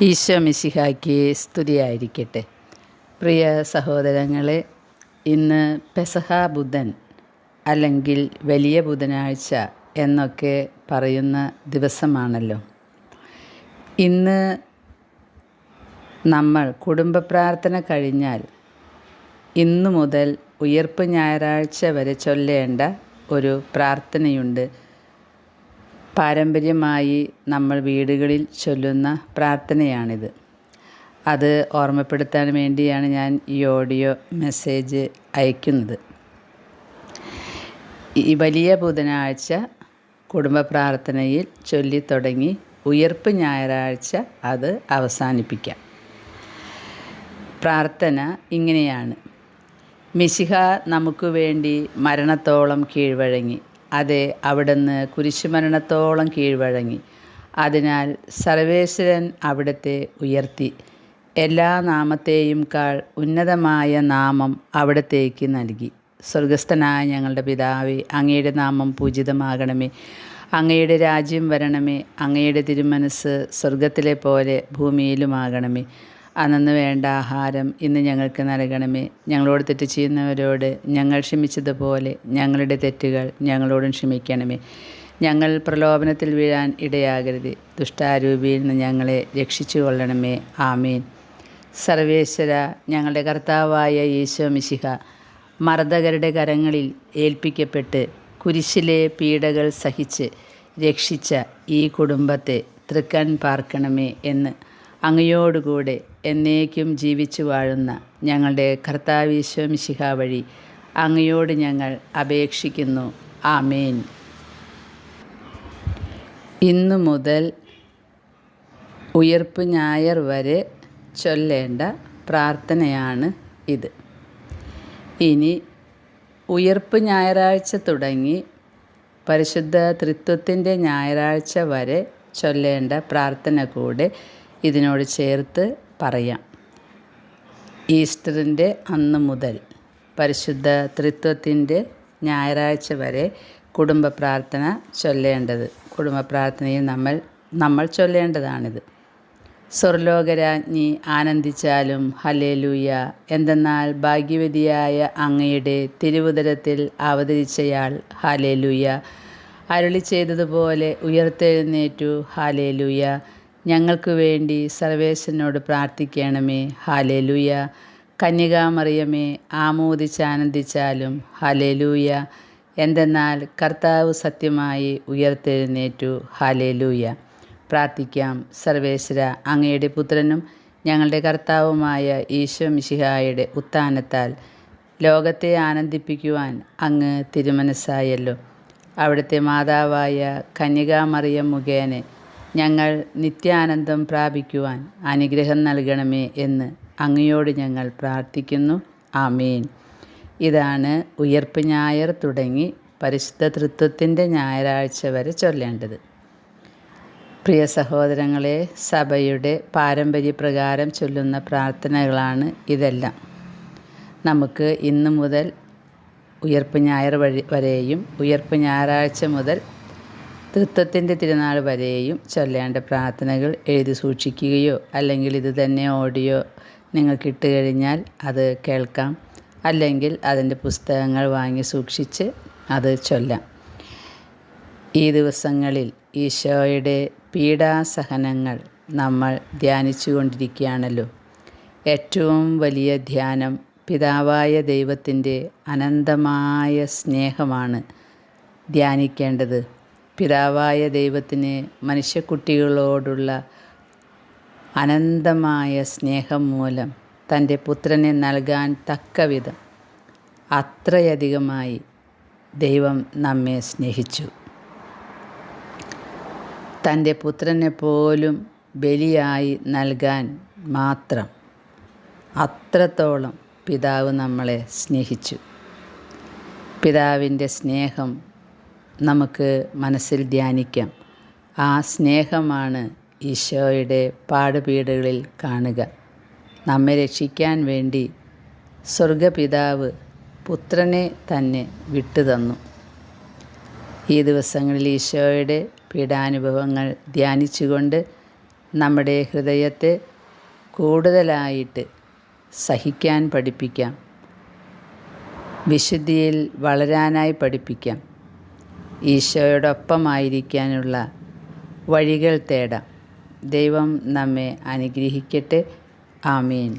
ഈശോ മിശിഹായ്ക്ക് സ്തുതിയായിരിക്കട്ടെ. പ്രിയ സഹോദരങ്ങളെ, ഇന്ന് പെസഹ ബുധൻ അല്ലെങ്കിൽ വലിയ ബുധനാഴ്ച എന്നൊക്കെ പറയുന്ന ദിവസമാണല്ലോ. ഇന്ന് നമ്മൾ കുടുംബ പ്രാർത്ഥന കഴിഞ്ഞാൽ ഇന്നു മുതൽ ഉയർപ്പ് ഞായറാഴ്ച വരെ ചൊല്ലേണ്ട ഒരു പ്രാർത്ഥനയുണ്ട്. പാരമ്പര്യമായി നമ്മൾ വീടുകളിൽ ചൊല്ലുന്ന പ്രാർത്ഥനയാണിത്. അത് ഓർമ്മപ്പെടുത്താൻ വേണ്ടിയാണ് ഞാൻ ഈ ഓഡിയോ മെസ്സേജ് അയക്കുന്നത്. ഈ വലിയ ബുധനാഴ്ച കുടുംബ പ്രാർത്ഥനയിൽ ചൊല്ലിത്തുടങ്ങി ഉയർപ്പ് ഞായറാഴ്ച അത് അവസാനിപ്പിക്കാം. പ്രാർത്ഥന ഇങ്ങനെയാണ്: മിശിഹ നമുക്ക് വേണ്ടി മരണത്തോളം കീഴ്വഴങ്ങി. അതെ, അവിടുന്ന് കുരിശുമരണത്തോളം കീഴ്വഴങ്ങി. അതിനാൽ സർവേശ്വരൻ അവിടുത്തെ ഉയർത്തി. എല്ലാ നാമത്തെയും കാൾ ഉന്നതമായ നാമം അവിടത്തേക്ക് നൽകി. സ്വർഗസ്ഥനായ ഞങ്ങളുടെ പിതാവേ, അങ്ങയുടെ നാമം പൂജിതമാകണമേ. അങ്ങയുടെ രാജ്യം വരണമേ. അങ്ങയുടെ തിരുമനസ് സ്വർഗത്തിലെ പോലെ ഭൂമിയിലുമാകണമേ. അന്നു വേണ്ട ആഹാരം ഇന്ന് ഞങ്ങൾക്ക് നൽകണമേ. ഞങ്ങളോട് തെറ്റ് ചെയ്യുന്നവരോട് ഞങ്ങൾ ക്ഷമിച്ചതുപോലെ ഞങ്ങളുടെ തെറ്റുകൾ ഞങ്ങളോടും ക്ഷമിക്കണമേ. ഞങ്ങൾ പ്രലോഭനത്തിൽ വീഴാൻ ഇടയാകരുത്. ദുഷ്ടാരൂപിയിൽ നിന്ന് ഞങ്ങളെ രക്ഷിച്ചു കൊള്ളണമേ. ആമീൻ. സർവേശ്വര, ഞങ്ങളുടെ കർത്താവായ ഈശോ മിശിഹ മർദ്ദകരുടെ കരങ്ങളിൽ ഏൽപ്പിക്കപ്പെട്ട് കുരിശിലെ പീഡകൾ സഹിച്ച് രക്ഷിച്ച ഈ കുടുംബത്തെ തൃക്കൺ പാർക്കണമേ എന്ന് അങ്ങയോടുകൂടെ എന്നേക്കും ജീവിച്ചു വാഴുന്ന ഞങ്ങളുടെ കർത്താവ് ഈശോ മിശിഹ വഴി അങ്ങയോട് ഞങ്ങൾ അപേക്ഷിക്കുന്നു. ആമേൻ. ഇന്നു മുതൽ ഉയർപ്പ് ഞായർ വരെ ചൊല്ലേണ്ട പ്രാർത്ഥനയാണ് ഇത്. ഇനി ഉയർപ്പ് ഞായറാഴ്ച തുടങ്ങി പരിശുദ്ധ ത്രിത്വത്തിൻ്റെ ഞായറാഴ്ച വരെ ചൊല്ലേണ്ട പ്രാർത്ഥന കൂടെ ഇതിനോട് ചേർത്ത് പറയാം. ഈസ്റ്ററിൻ്റെ അന്ന് മുതൽ പരിശുദ്ധ ത്രിത്വത്തിൻ്റെ ഞായറാഴ്ച വരെ കുടുംബ പ്രാർത്ഥന ചൊല്ലേണ്ടത്. കുടുംബ പ്രാർത്ഥനയിൽ നമ്മൾ ചൊല്ലേണ്ടതാണിത്. സ്വർലോകരാജ്ഞി ആനന്ദിച്ചാലും ഹല്ലേലൂയ. എന്തെന്നാൽ ഭാഗ്യവതിയായ അങ്ങയുടെ തിരുവുദരത്തിൽ അവതരിച്ചയാൾ ഹല്ലേലൂയ. അരുളി ചെയ്തതുപോലെ ഉയർത്തെഴുന്നേറ്റു ഹല്ലേലൂയ. ഞങ്ങൾക്ക് വേണ്ടി സർവേശ്വരനോട് പ്രാർത്ഥിക്കണമേ. ഹല്ലേലൂയ. കന്യകാമറിയമേ ആമോദിച്ചാനന്ദിച്ചാലും ഹല്ലേലൂയ. എന്തെന്നാൽ കർത്താവ് സത്യമായി ഉയർത്തെഴുന്നേറ്റു ഹല്ലേലൂയ. പ്രാർത്ഥിക്കാം. സർവേശ്വര, അങ്ങയുടെ പുത്രനും ഞങ്ങളുടെ കർത്താവുമായ ഈശോ മിശിഹായുടെ ഉത്ഥാനത്താൽ ലോകത്തെ ആനന്ദിപ്പിക്കുവാൻ അങ്ങ് തിരുമനസ്സായല്ലോ. അവിടുത്തെ മാതാവായ കന്യകാമറിയം മുഖേന ഞങ്ങൾ നിത്യാനന്ദം പ്രാപിക്കുവാൻ അനുഗ്രഹം നൽകണമേ എന്ന് അങ്ങയോട് ഞങ്ങൾ പ്രാർത്ഥിക്കുന്നു. ആമേൻ. ഇതാണ് ഉയർപ്പ് ഞായർ തുടങ്ങി പരിശുദ്ധ തൃത്വത്തിൻ്റെ ഞായറാഴ്ച വരെ ചൊല്ലേണ്ടത്. പ്രിയ സഹോദരങ്ങളെ, സഭയുടെ പാരമ്പര്യപ്രകാരം ചൊല്ലുന്ന പ്രാർത്ഥനകളാണ് ഇതെല്ലാം. നമുക്ക് ഇന്നു മുതൽ ഉയർപ്പ് ഞായർ വരെയും ഉയർപ്പ് ഞായറാഴ്ച മുതൽ തൃത്വത്തിൻ്റെ തിരുനാൾ വരെയും ചൊല്ലേണ്ട പ്രാർത്ഥനകൾ എഴുതി സൂക്ഷിക്കുകയോ അല്ലെങ്കിൽ ഇത് തന്നെ ഓഡിയോ നിങ്ങൾക്ക് ഇട്ട് കഴിഞ്ഞാൽ അത് കേൾക്കാം. അല്ലെങ്കിൽ അതിൻ്റെ പുസ്തകങ്ങൾ വാങ്ങി സൂക്ഷിച്ച് അത് ചൊല്ലാം. ഈ ദിവസങ്ങളിൽ ഈശോയുടെ പീഡാസഹനങ്ങൾ നമ്മൾ ധ്യാനിച്ചു കൊണ്ടിരിക്കുകയാണല്ലോ. ഏറ്റവും വലിയ ധ്യാനം പിതാവായ ദൈവത്തിൻ്റെ അനന്തമായ സ്നേഹമാണ് ധ്യാനിക്കേണ്ടത്. പിതാവായ ദൈവത്തിന് മനുഷ്യക്കുട്ടികളോടുള്ള അനന്തമായ സ്നേഹം മൂലം തൻ്റെ പുത്രനെ നൽകാൻ തക്കവിധം അത്രയധികമായി ദൈവം നമ്മെ സ്നേഹിച്ചു. തൻ്റെ പുത്രനെ പോലും ബലിയായി നൽകാൻ മാത്രം അത്രത്തോളം പിതാവ് നമ്മളെ സ്നേഹിച്ചു. പിതാവിൻ്റെ സ്നേഹം നമുക്ക് മനസ്സിൽ ധ്യാനിക്കാം. ആ സ്നേഹമാണ് ഈശോയുടെ പാടുപീടുകളിൽ കാണുക. നമ്മെ രക്ഷിക്കാൻ വേണ്ടി സ്വർഗപിതാവ് പുത്രനെ തന്നെ വിട്ടുതന്നു. ഈ ദിവസങ്ങളിൽ ഈശോയുടെ പീഡാനുഭവങ്ങൾ ധ്യാനിച്ചുകൊണ്ട് നമ്മുടെ ഹൃദയത്തെ കൂടുതലായിട്ട് സഹിക്കാൻ പഠിപ്പിക്കാം. വിശുദ്ധിയിൽ വളരാനായി പഠിപ്പിക്കാം. ഈശോയോടൊപ്പമായിരിക്കാനുള്ള വഴികൾ തേടാം. ദൈവം നമ്മെ അനുഗ്രഹിക്കട്ടെ. ആമേൻ.